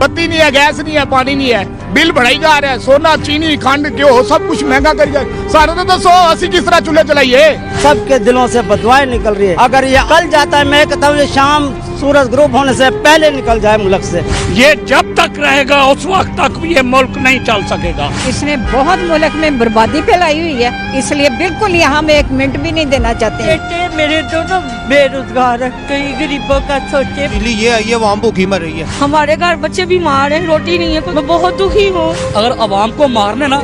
बत्ती नहीं है, गैस नहीं है, पानी नहीं है, बिल बढ़ाई जा रहा है, सोना चीनी खंड घ्यो सब कुछ महंगा कर गया। सारे तो दसो असि किस तरह चूल्हे चलाइए। सबके दिलों से बदवाएं निकल रही है। अगर ये कल जाता है, मैं कहता हूँ शाम सूरज ग्रुप होने से पहले निकल जाए मुल्क से। ये जब तक रहेगा उस वक्त तक ये मुल्क नहीं चल सकेगा। इसने बहुत मुल्क में बर्बादी फैलाई हुई है, इसलिए बिल्कुल यहाँ में एक मिनट भी नहीं देना चाहते। बेटे मेरे दोनों बेरोजगार है, कई गरीबों का सोचे। ये आई है, वहाँ भूखी मर रही है। हमारे घर बच्चे बीमार हैं, रोटी नहीं है, मैं बहुत दुखी हूँ। अगर अवाम को मारने ना,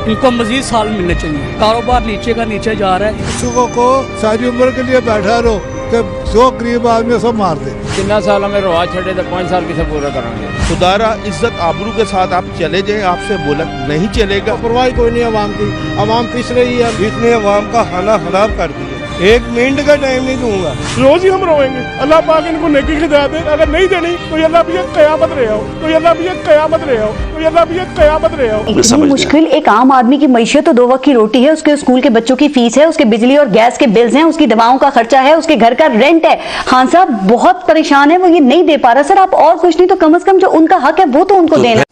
इनको मजीद साल मिलने चाहिए। कारोबार नीचे का नीचे जा रहा है। सुबह को सारी उम्र के लिए बैठा रहो कि जो गरीब आदमी सब मार दे। कितना साल में रोआ छड़े तो 5 साल किसे पूरा करेंगे। खुदारा इज्जत आबरू के साथ आप चले जाएं, आपसे मुल्क नहीं चलेगा। परवाही कोई नहीं अवाम की, अवाम पिस रही है। इसने अवाम का खाना खराब कर दिया। 1 मिनट का टाइम नहीं दूंगा। रोज ही हम रोएंगे। अल्लाह पाक इनको नेकी की हिदायत दे। अगर नहीं देनी तो अल्लाह भी एक कयामत रहे हो, तो अल्लाह भी एक कयामत रहे हो, तो अल्लाह भी एक कयामत रहे हो। इतनी मुश्किल एक आम आदमी की मईशत तो 2 वक्त की रोटी है, उसके स्कूल के बच्चों की फीस है, उसके बिजली और गैस के बिल्स हैं, उसकी दवाओं का खर्चा है, उसके घर का रेंट है। खान साहब बहुत परेशान है, वो ये नहीं दे पा रहा। सर आप और कुछ नहीं तो कम से कम जो उनका हक है वो तो उनको देना।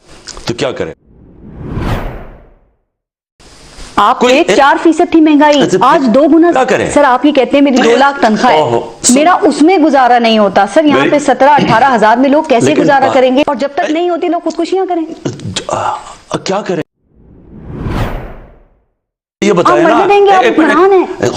तो क्या करें? आप 4% थी महंगाई, आज 2 गुना। सर आप ये कहते हैं मेरी 2 लाख तनख्वाह है, मेरा उसमें गुजारा नहीं होता। सर यहाँ पे 17-18 हजार में लोग कैसे गुजारा करेंगे? और जब तक नहीं होती लोग खुदकुशियां करें। क्या करें? ये बताएं ना। आप मरने देंगे? आप इत्मीनान है।